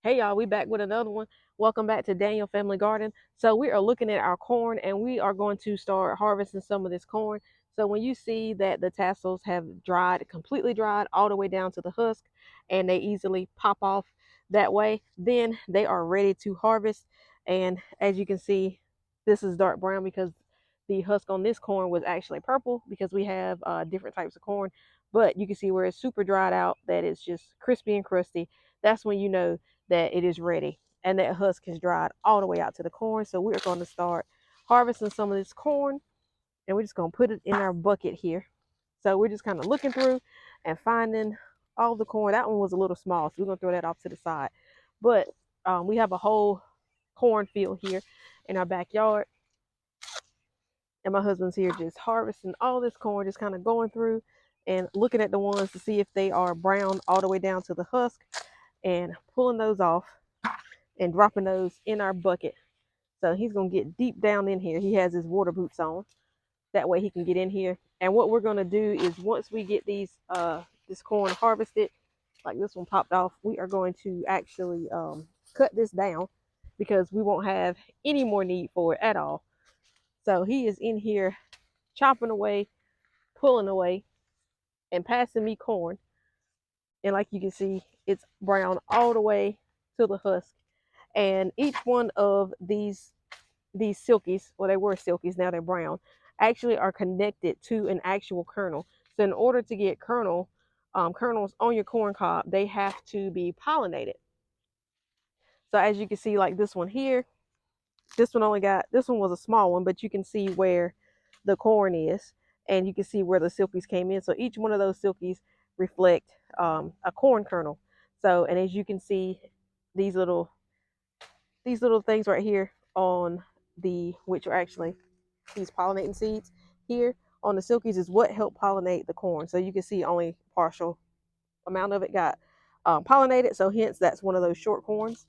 Hey y'all, we back with another one. Welcome back to Daniel Family Garden. So we are looking at our corn and we are going to start harvesting some of this corn. So when you see that the tassels have dried, completely dried all the way down to the husk and they easily pop off that way, then they are ready to harvest. And as you can see, this is dark brown because the husk on this corn was actually purple because we have different types of corn. But you can see where it's super dried out, that it's just crispy and crusty. That's when you know that it is ready and that husk is dried all the way out to the corn. So we're going to start harvesting some of this corn and we're just going to put it in our bucket here. So we're just kind of looking through and finding all the corn. That one was a little small, so we're going to throw that off to the side. But we have a whole cornfield here in our backyard. And my husband's here just harvesting all this corn, just kind of going through and looking at the ones to see if they are brown all the way down to the husk and pulling those off and dropping those in our bucket. So he's gonna get deep down in here. He has his water boots on. That way he can get in here. And what we're gonna do is once we get these this corn harvested, like this one popped off, we are going to actually cut this down because we won't have any more need for it at all. So he is in here chopping away, pulling away, and passing me corn. And like you can see, it's brown all the way to the husk. And each one of these silkies, well, they were silkies, now they're brown, actually are connected to an actual kernel. So in order to get kernels on your corn cob, they have to be pollinated. So as you can see, like this one here, this one was a small one, but you can see where the corn is, and you can see where the silkies came in. So each one of those silkies reflect a corn kernel. So, and as you can see, these little things right here on which are actually these pollinating seeds here on the silkies is what helped pollinate the corn. So you can see only partial amount of it got pollinated. So hence that's one of those short corns.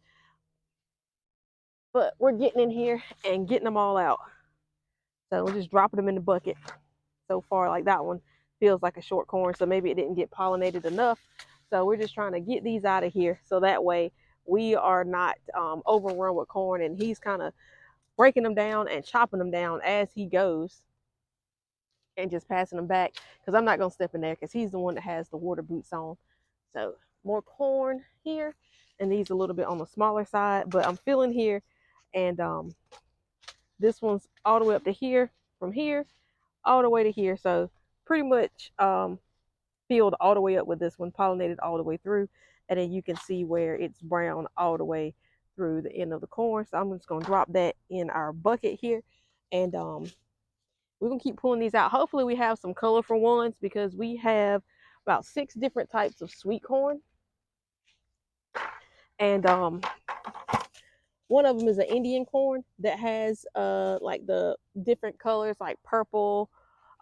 But we're getting in here and getting them all out. So we're just dropping them in the bucket. So far, like that one feels like a short corn. So maybe it didn't get pollinated enough. So we're just trying to get these out of here. So that way we are not overrun with corn. And he's kind of breaking them down and chopping them down as he goes and just passing them back because I'm not going to step in there because he's the one that has the water boots on. So more corn here, and these a little bit on the smaller side, but I'm filling here, and this one's all the way up to here, from here all the way to here. So pretty much filled all the way up with this one, pollinated all the way through, and then you can see where it's brown all the way through the end of the corn. So I'm just going to drop that in our bucket here, and we're gonna keep pulling these out. Hopefully we have some colorful ones because we have about 6 different types of sweet corn. And one of them is an Indian corn that has like the different colors like purple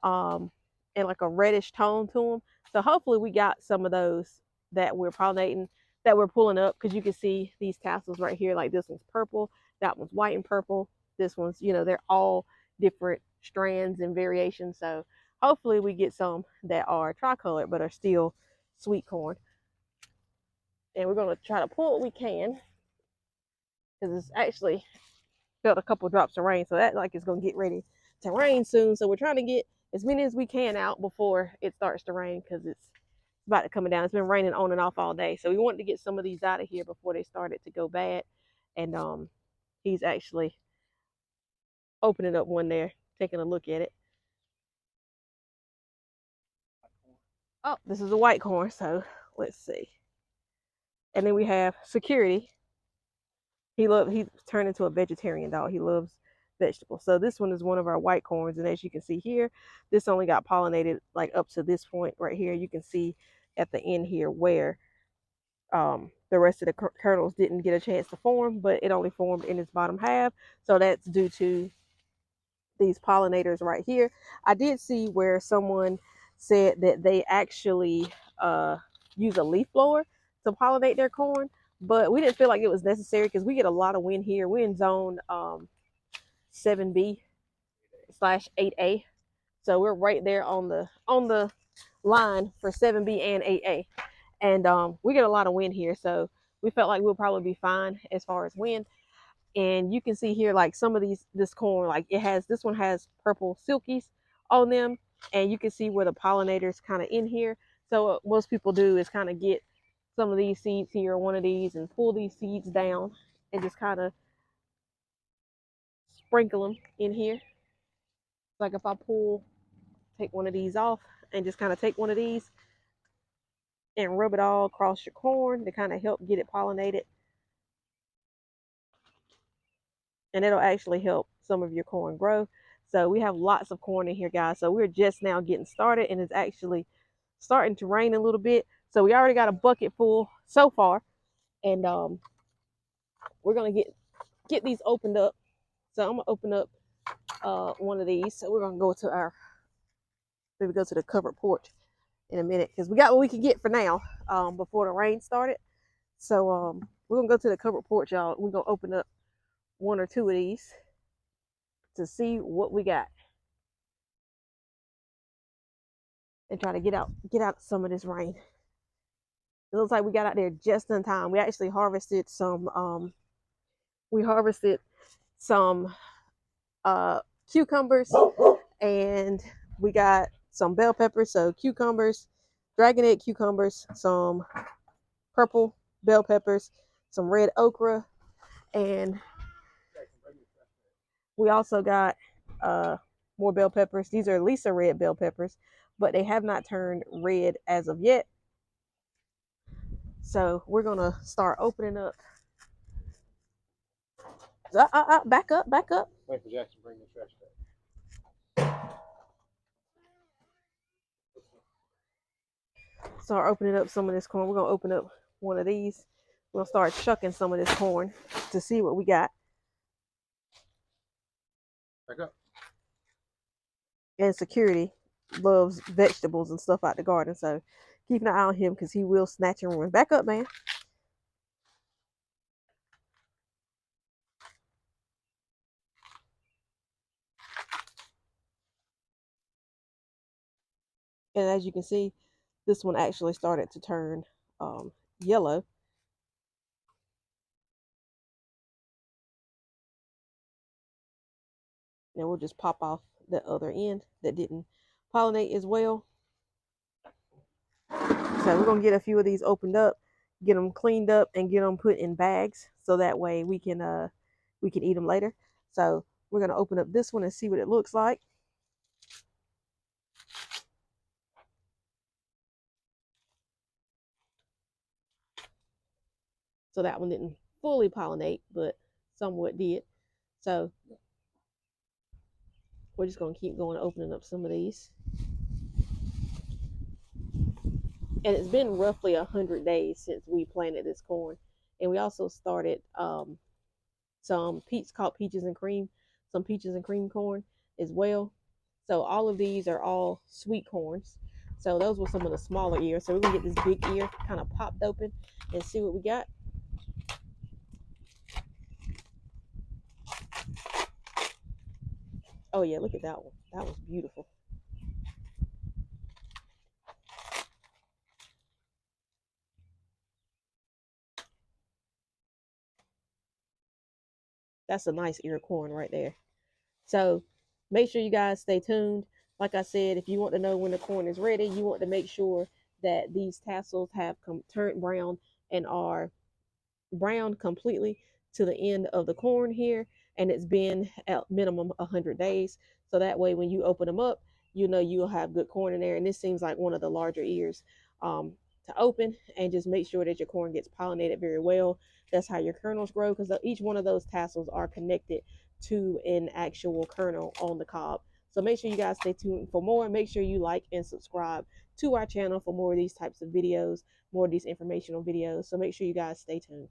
and like a reddish tone to them. So hopefully we got some of those that we're pollinating, that we're pulling up, because you can see these tassels right here. Like this one's purple, that one's white and purple. This one's, they're all different strands and variations. So hopefully we get some that are tricolored but are still sweet corn. And we're gonna try to pull what we can because it's actually felt a couple drops of rain, so that like it's gonna get ready to rain soon. So we're trying to get as many as we can out before it starts to rain because it's about to come down. It's been raining on and off all day, so we wanted to get some of these out of here before they started to go bad. And he's actually opening up one there, taking a look at it. Oh, this is a white corn, so let's see. And then we have Security. He turned into a vegetarian dog. He loves vegetables. So this one is one of our white corns, and as you can see here, this only got pollinated like up to this point right here. You can see at the end here where the rest of the kernels didn't get a chance to form, but it only formed in its bottom half. So that's due to these pollinators right here. I did see where someone said that they actually use a leaf blower to pollinate their corn, but we didn't feel like it was necessary because we get a lot of wind here. We're in zone 7B slash 8A, so we're right there on the line for 7B and 8A, and we get a lot of wind here. So we felt like we'll probably be fine as far as wind. And you can see here, like some of this corn, like this one has purple silkies on them, and you can see where the pollinators kind of in here. So what most people do is kind of get some of these seeds here, one of these, and pull these seeds down and just kind of sprinkle them in here. Like if I take one of these off and just kind of take one of these and rub it all across your corn to kind of help get it pollinated. And it'll actually help some of your corn grow. So we have lots of corn in here, guys. So we're just now getting started, and it's actually starting to rain a little bit. So we already got a bucket full so far, and we're gonna get these opened up. So I'm gonna open up one of these. So we're gonna go to maybe go to the covered porch in a minute, because we got what we can get for now before the rain started. So we're gonna go to the covered porch, y'all. We're gonna open up one or two of these to see what we got and try to get out some of this rain. It looks like we got out there just in time. We actually harvested some cucumbers, and we got some bell peppers. So cucumbers, dragonette cucumbers, some purple bell peppers, some red okra, and we also got more bell peppers. These are Lisa red bell peppers, but they have not turned red as of yet. So we're gonna start opening up. Back up. Wait for Jackson to bring the trash back. Start opening up some of this corn. We're gonna open up one of these. We're gonna start shucking some of this corn to see what we got. Back up. And Security loves vegetables and stuff out the garden, so keep an eye on him because he will snatch and run. Back up, man. And as you can see, this one actually started to turn yellow. And we'll just pop off the other end that didn't pollinate as well. So we're gonna get a few of these opened up, get them cleaned up, and get them put in bags so that way we can eat them later. So we're gonna open up this one and see what it looks like. So that one didn't fully pollinate, but somewhat did. So we're just gonna keep going, opening up some of these. And it's been roughly 100 days since we planted this corn, and we also started some called peaches and cream, some peaches and cream corn as well. So all of these are all sweet corns. So those were some of the smaller ears. So we're gonna get this big ear kind of popped open and see what we got. Oh yeah, look at that one. That was beautiful. That's a nice ear corn right there. So make sure you guys stay tuned. Like I said, if you want to know when the corn is ready, you want to make sure that these tassels have turned brown and are brown completely to the end of the corn here, and it's been at minimum 100 days. So that way when you open them up, you know you'll have good corn in there. And this seems like one of the larger ears to open. And just make sure that your corn gets pollinated very well. That's how your kernels grow, because each one of those tassels are connected to an actual kernel on the cob. So make sure you guys stay tuned for more. Make sure you like and subscribe to our channel for more of these types of videos, more of these informational videos. So make sure you guys stay tuned.